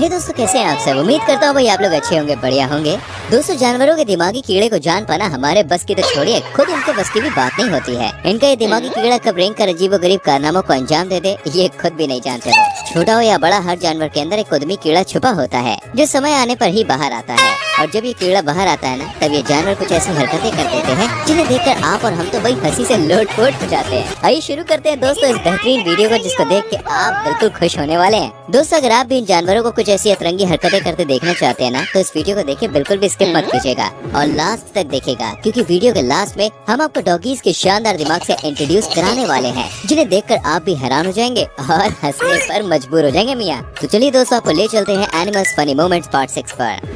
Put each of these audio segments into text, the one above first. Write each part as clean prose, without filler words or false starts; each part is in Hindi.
हे दोस्तों, कैसे हैं आप सब। उम्मीद करता हूँ भाई आप लोग अच्छे होंगे, बढ़िया होंगे। दोस्तों, जानवरों के दिमागी कीड़े को जान पाना हमारे बस की तो छोड़िए, खुद इनके बस की भी बात नहीं होती है। इनका ये दिमागी कीड़ा कब रेंग कर अजीबोगरीब कारनामों को अंजाम दे दे, ये खुद भी नहीं जानते थे। छोटा हो या बड़ा, हर जानवर के अंदर एक उद्यमी कीड़ा छुपा होता है, जो समय आने पर ही बाहर आता है। और जब ये कीड़ा बाहर आता है ना, तब ये जानवर कुछ ऐसी हरकतें कर देते हैं जिन्हें देखकर आप और हम तो भाई हंसी से लोट-पोट हो जाते हैं। आइए शुरू करते हैं दोस्तों इस बेहतरीन वीडियो को, जिसको देख के आप बिल्कुल खुश होने वाले हैं। दोस्तों, अगर आप भी इन जानवरों को कुछ ऐसी अतरंगी हरकतें करते देखना चाहते हैं ना, तो इस वीडियो को देखिए, बिल्कुल भी स्किप मत कीजिएगा और लास्ट तक देखिएगा, क्योंकि वीडियो के लास्ट में हम आपको डॉगीज के शानदार दिमाग से इंट्रोड्यूस कराने वाले हैं, जिन्हें देखकर आप भी हैरान हो जाएंगे और हंसने पर मजबूर हो जाएंगे मियाँ। तो चलिए दोस्तों, आपको ले चलते हैं एनिमल्स फनी मोमेंट्स पार्ट 6 पर।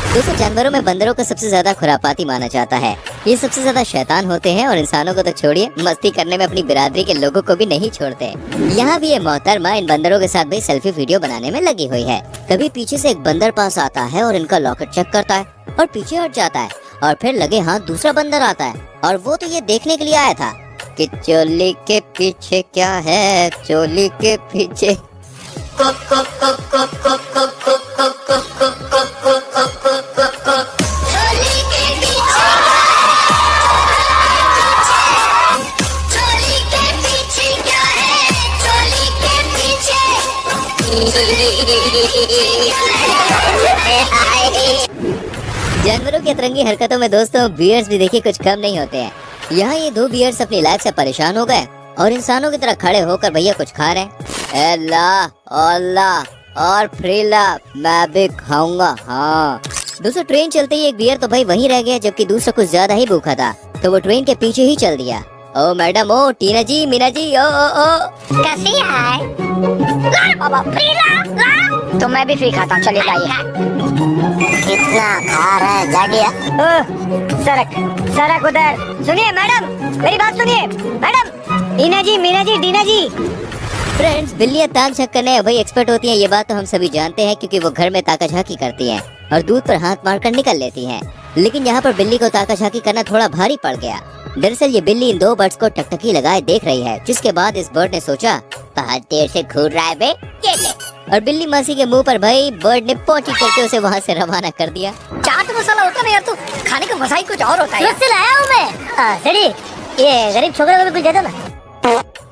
दोस्तों, जानवरों में बंदरों को सबसे ज्यादा खुरापाती माना जाता है। ये सबसे ज्यादा शैतान होते हैं और इंसानों को तो छोड़िए, मस्ती करने में अपनी बिरादरी के लोगों को भी नहीं छोड़ते। यहाँ भी ये मोहतरमा इन बंदरों के साथ भी सेल्फी वीडियो बनाने में लगी हुई है। कभी पीछे से एक बंदर पास आता है और इनका लॉकेट चेक करता है और पीछे हट जाता है, और फिर लगे हाथ दूसरा बंदर आता है, और वो तो ये देखने के लिए आया था कि चोली के पीछे क्या है, चोली के पीछे। जानवरों की अतरंगी हरकतों में दोस्तों बियर्स भी देखिए कुछ कम नहीं होते हैं। यहाँ ये दो बियर्स अपनी लाइफ से परेशान हो गए और इंसानों की तरह खड़े होकर भैया कुछ खा रहे हैं। अल्लाह और फ्रीला, मैं भी खाऊंगा। हाँ दोस्तों, ट्रेन चलते ही एक बियर तो भाई वहीं रह गया, जबकि दूसरा कुछ ज्यादा ही भूखा था, तो वो ट्रेन के पीछे ही चल दिया। ओ मैडम, ओ टीना जी, मीना जी, ओ कैसी है? बाबा फ्री तो मैं भी फ्री खाता हूँ, चलिए लाइए। कितना खा रहा है, जा गया। सरक उधर। सुनिए मैडम, मेरी बात सुनिए मैडम। टीना जी, मीना जी, डीना जी। फ्रेंड्स, बिल्लियाँ ताक झांक करने भाई एक्सपर्ट होती हैं, ये बात तो हम सभी जानते हैं, क्योंकि वो घर में ताका झांकी करती हैं और दूध पर हाथ मारकर निकल लेती हैं। लेकिन यहाँ पर बिल्ली को ताका झांकी करना थोड़ा भारी पड़ गया। दरअसल ये बिल्ली इन दो बर्ड्स को टकटकी लगाए देख रही है, जिसके बाद इस बर्ड ने सोचा, बहुत देर से घूर रहा है बे, ये ले। और बिल्ली मासी के मुंह पर भाई बर्ड ने पोटी करके उसे वहाँ से रवाना कर दिया। चाट मसाला होता नहीं यार, तू खाने का मजा ही कुछ और होता है। से लाया हूँ मैं। सेठी, ये गरीब छोकरे को भी कुछ दे दो ना।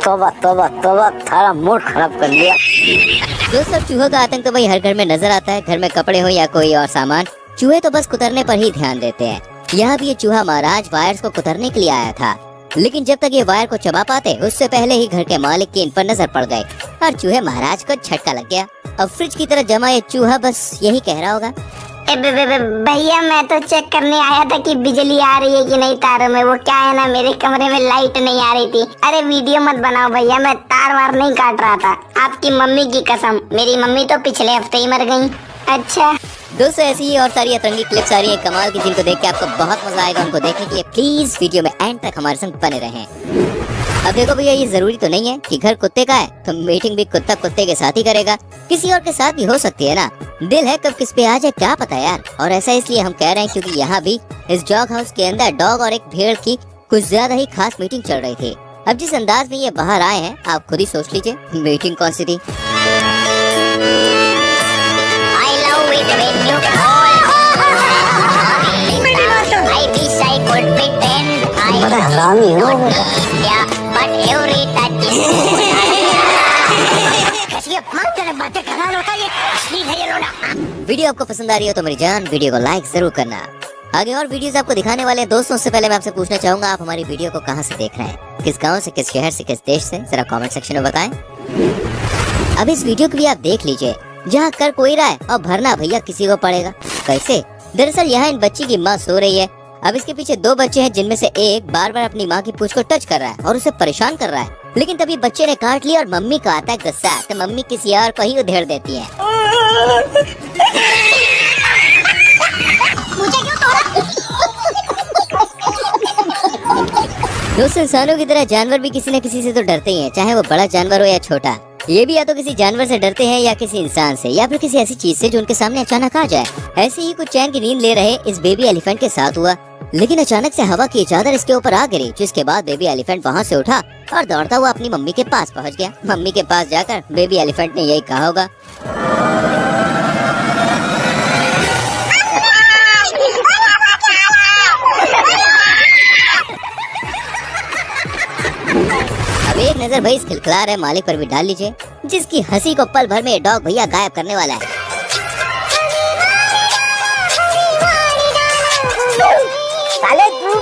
तोबा, थारा मूड खराब कर लिया। दोस्तों, चूहों का आतंक तो भाई हर घर में नजर आता है। घर में कपड़े हो या कोई और सामान, चूहे तो बस कुतरने पर ही ध्यान देते हैं। यहाँ भी ये चूहा महाराज वायर्स को कुतरने के लिए आया था, लेकिन जब तक ये वायर को चबा पाते, उससे पहले ही घर के मालिक की इन पर नजर पड़ गई और चूहे महाराज को झटका लग गया। अब फ्रिज की तरह जमा ये चूहा बस यही कह रहा होगा, भैया मैं तो चेक करने आया था कि बिजली आ रही है कि नहीं तारों में। वो क्या है ना, मेरे कमरे में लाइट नहीं आ रही थी। अरे वीडियो मत बनाओ भैया, मैं तार वार नहीं काट रहा था। आपकी मम्मी की कसम, मेरी मम्मी तो पिछले हफ्ते ही मर गई। अच्छा दोस्तों, ऐसी ही और सारी अतरंगी क्लिप्स आ रही है कमाल की, जिनको देख के आपको बहुत मजा आएगा। उनको देखने के लिए प्लीज वीडियो में एंड तक हमारे संग बने रहें। अब देखो भैया, ये जरूरी तो नहीं है कि घर कुत्ते का है तो मीटिंग भी कुत्ता कुत्ते के साथ ही करेगा, किसी और के साथ भी हो सकती है ना। दिल है कब किस पे आ जाए क्या पता यार। और ऐसा इसलिए हम कह रहे हैं क्योंकि यहाँ भी इस डॉग हाउस के अंदर डॉग और एक भेड़ की कुछ ज्यादा ही खास मीटिंग चल रही थी। अब जिस अंदाज में ये बाहर आए हैं, आप खुद ही सोच लीजिए मीटिंग कौन सी थी। हरामी हो। वीडियो आपको पसंद आ रही हो तो मेरी जान वीडियो को लाइक जरूर करना। आगे और वीडियोस आपको दिखाने वाले हैं दोस्तों। उससे पहले मैं आपसे पूछना चाहूंगा, आप हमारी वीडियो को कहां से देख रहे हैं, किस गांव से, किस शहर से, किस देश से, जरा कमेंट सेक्शन में बताएं। अब इस वीडियो को भी आप देख लीजिए, जहाँ कर कोई रहा है और भरना भैया किसी को पड़ेगा। कैसे? दरअसल यहाँ इन बच्ची की माँ सो रही है। अब इसके पीछे दो बच्चे हैं, जिनमें से एक बार बार अपनी माँ की पूंछ को टच कर रहा है और उसे परेशान कर रहा है। लेकिन तभी बच्चे ने काट लिया और मम्मी को आता है गुस्सा, तो मम्मी किसी और को ही उधेड़ देती है। दोस्तों, इंसानों की तरह जानवर भी किसी न किसी से तो डरते ही हैं, चाहे वो बड़ा जानवर हो या छोटा। ये भी या तो किसी जानवर से डरते हैं या किसी इंसान से, या फिर किसी ऐसी चीज से जो उनके सामने अचानक आ जाए। ऐसे ही कुछ चैन की नींद ले रहे इस बेबी एलिफेंट के साथ हुआ, लेकिन अचानक से हवा की चादर इसके ऊपर आ गिरी, जिसके बाद बेबी एलिफेंट वहाँ से उठा और दौड़ता हुआ अपनी मम्मी के पास पहुँच गया। मम्मी के पास जाकर बेबी एलिफेंट ने यही कहा होगा, अब एक नजर भाई इस खिलखिला रहे मालिक पर भी डाल लीजिए, जिसकी हंसी को पल भर में डॉग भैया गायब करने वाला है। साले तू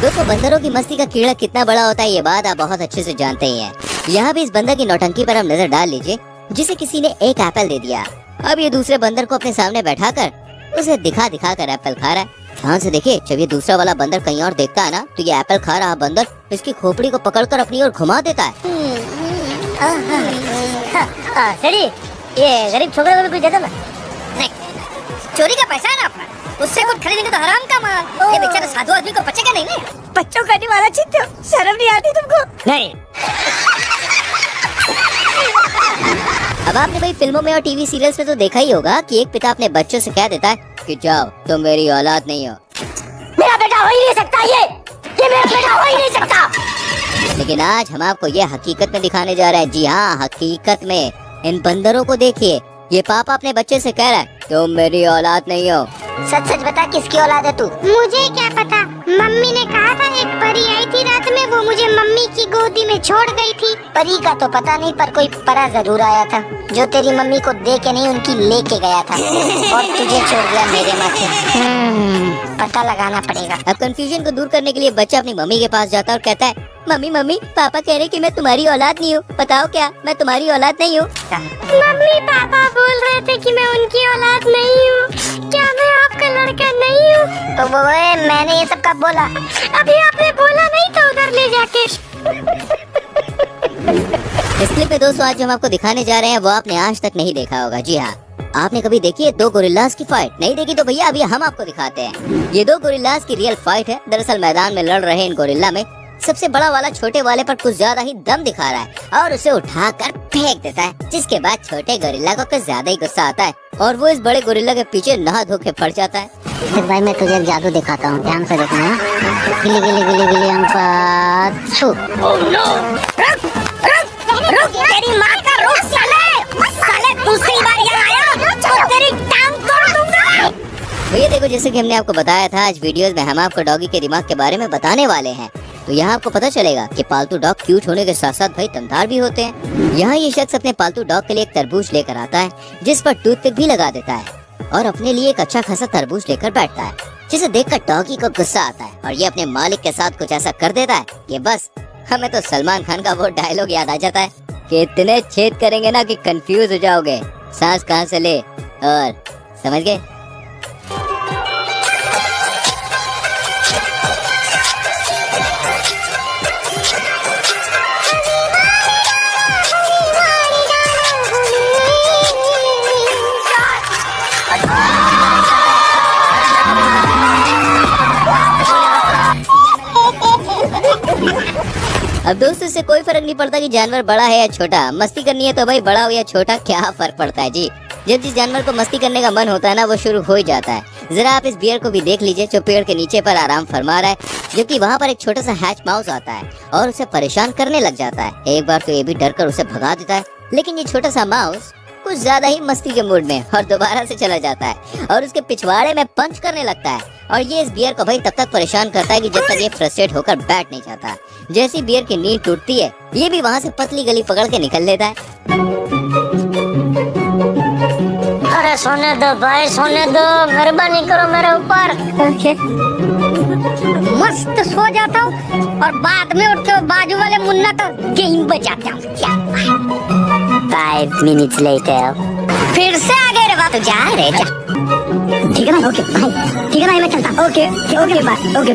दोस्तों बंदरों की मस्ती का कीड़ा कितना बड़ा होता है ये बात आप बहुत अच्छे से जानते ही हैं। यहाँ भी इस बंदर की नौटंकी पर हम नजर डाल लीजिए, जिसे किसी ने एक एप्पल दे दिया। अब ये दूसरे बंदर को अपने सामने बैठाकर उसे दिखा दिखा कर एप्पल खा रहा है। ध्यान से देखिए, जब ये दूसरा वाला बंदर कहीं और देखता है ना, तो ये एप्पल खा रहा बंदर इसकी खोपड़ी को पकड़कर अपनी ओर घुमा देता है। सही, ये गरीब छोकरे को भी कुछ दे दो ना। नहीं, चोरी का पैसा है ना अपना, उससे कुछ खरीदेंगे तो हराम का माल। ये बेचारा साधु आदमी को बचेगा नहीं ना। बच्चों का वाला चित्त, शर्म नहीं आती तुमको? नहीं। अब आपने भाई फिल्मों में और टीवी सीरियल्स में तो देखा ही होगा कि एक पिता अपने बच्चों से कह देता है कि जाओ तुम मेरी औलाद नहीं हो। मेरा बेटा हो ही नहीं सकता, ये मेरा बेटा हो ही नहीं सकता। लेकिन आज हम आपको ये हकीकत में दिखाने जा रहे हैं। जी हाँ, हकीकत में। इन बंदरों को देखिए, ये पापा अपने बच्चे से कह रहा है तुम मेरी औलाद नहीं हो। सच सच बता, किसकी औलाद है तू? मुझे क्या पता, मम्मी ने कहा था एक परी आई थी रात में, वो मुझे मम्मी की गोदी में छोड़ गई थी। परी का तो पता नहीं, पर कोई परा जरूर आया था जो तेरी मम्मी को दे के नहीं उनकी लेके गया था और तुझे छोड़ दिया मेरे माथे। पता लगाना पड़ेगा। अब कंफ्यूजन को दूर करने के लिए बच्चा अपनी मम्मी के पास जाता है और कहता है मम्मी मम्मी पापा कह रहे कि मैं तुम्हारी औलाद नहीं हूँ, बताओ क्या मैं तुम्हारी औलाद नहीं हूँ? मम्मी पापा बोल रहे थे कि मैं उनकी औलाद नहीं हूँ, क्या मैं आपका लड़का नहीं हूँ? तो वो मैंने ये सब कब बोला? अभी आपने बोला नहीं था उधर ले जाके। इस क्लिप में दोस्तों आज जो हम आपको दिखाने जा रहे हैं वो आपने आज तक नहीं देखा होगा। जी हाँ, आपने कभी देखी है दो गोरिल्लास की फाइट? नहीं देखी तो भैया अभी हम आपको दिखाते हैं। ये दो गोरिल्लास की रियल फाइट है। दरअसल मैदान में लड़ रहे इन गोरिल्ला में सबसे बड़ा वाला छोटे वाले पर कुछ ज्यादा ही दम दिखा रहा है और उसे उठाकर फेंक देता है, जिसके बाद छोटे गोरिल्ला को कुछ ज्यादा ही गुस्सा आता है और वो इस बड़े गोरिल्ला के पीछे नहा धो के पड़ जाता है। फिर भाई मैं तुझे जादू दिखाता हूँ, ध्यान से देखना। गिली गिली गिली गिली तेरी माँ का रोक साले दूसरी बार यहाँ आया तो तेरी टांग तोड़ दूंगा। भैया देखो, जैसे कि हमने आपको बताया था, आज वीडियोस में हम आपको डॉगी के दिमाग के बारे में बताने वाले हैं। तो यहाँ आपको पता चलेगा कि पालतू डॉग क्यूट होने के साथ साथ भाई दमदार भी होते हैं। यहाँ ये शख्स अपने पालतू डॉग के लिए एक तरबूज लेकर आता है, जिस पर टूथपिक भी लगा देता है और अपने लिए एक अच्छा खासा तरबूज लेकर बैठता है, जिसे देखकर डॉगी को गुस्सा आता है और ये अपने मालिक के साथ कुछ ऐसा कर देता है कि बस हमें तो सलमान खान का वो डायलॉग याद आ जाता है कि इतने छेद करेंगे ना कि कंफ्यूज हो जाओगे, सांस कहाँ से ले, और समझ गए। अब दोस्तों इससे कोई फर्क नहीं पड़ता कि जानवर बड़ा है या छोटा, मस्ती करनी है तो भाई बड़ा हो या छोटा क्या फर्क पड़ता है जी। जब जिस जानवर को मस्ती करने का मन होता है ना वो शुरू हो ही जाता है। जरा आप इस बियर को भी देख लीजिए जो पेड़ के नीचे पर आराम फरमा रहा है, जबकि वहाँ पर एक छोटा सा हैच माउस आता है और उसे परेशान करने लग जाता है। एक बार तो ये भी डर कर उसे भगा देता है, लेकिन ये छोटा सा माउस कुछ ज्यादा ही मस्ती के मूड में और दोबारा से चला जाता है और उसके पिछवाड़े में पंच करने लगता है और ये इस बियर को भाई तब तक परेशान करता है कि जब तक ये फ्रस्ट्रेट होकर बैठ नहीं जाता। जैसी बियर की नींद टूटती है ये भी वहाँ से पतली गली पकड़ के निकल लेता है। अरे सोने दो भाई, सोने दो, मेहरबानी करो मेरे ऊपर। मस्त सो जाता हूँ और बाद में उठ के बाजू वाले मुन्ना तो गेम बजाता हूँ। 5 minutes later फिर से आ गए रे बात, जा रे जा। ठीक है ना, ओके भाई, ठीक है ना, मैं चलता। Okay okay bye, okay.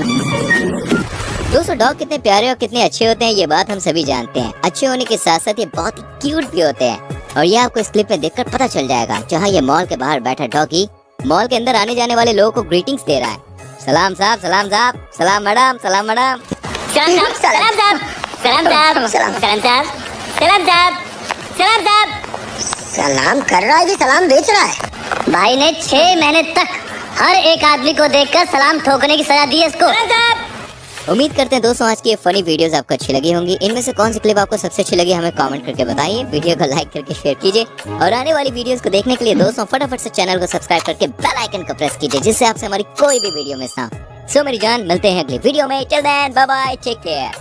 दोस्तों डॉग कितने प्यारे और कितने अच्छे होते हैं ये बात हम सभी जानते हैं। अच्छे होने के साथ साथ ये बहुत ही क्यूट भी होते हैं और ये आपको इस क्लिप में देखकर पता चल जाएगा। जहाँ ये मॉल के बाहर बैठा डॉगी मॉल के अंदर आने जाने वाले लोगों को ग्रीटिंग्स दे रहा है। सलाम साहब, सलाम साहब, सलाम मैडम, सलाम मैडम, सलाम साहब, सलाम साहब, सलाम साहब, सलाम साहब, सलाम साहब, सलाम साहब। सलाम कर रहा है कि सलाम बेच रहा है? भाई ने 6 महीने तक हर एक आदमी को देखकर सलाम ठोकने की सजा दी है इसको। उम्मीद करते हैं दोस्तों आज की ये फनी वीडियोस आपको अच्छी लगी होंगी। इनमें से कौन सी क्लिप आपको सबसे अच्छी लगी हमें कमेंट करके बताइए। वीडियो को लाइक करके शेयर कीजिए और आने वाली वीडियोस को देखने के लिए दोस्तों फटाफट से चैनल को सब्सक्राइब करके बेल आइकन को प्रेस कीजिए, जिससे आपसे हमारी कोई भी वीडियो मिस ना हो। सो मेरी जान, मिलते हैं अगली वीडियो में। Till then bye bye, take care.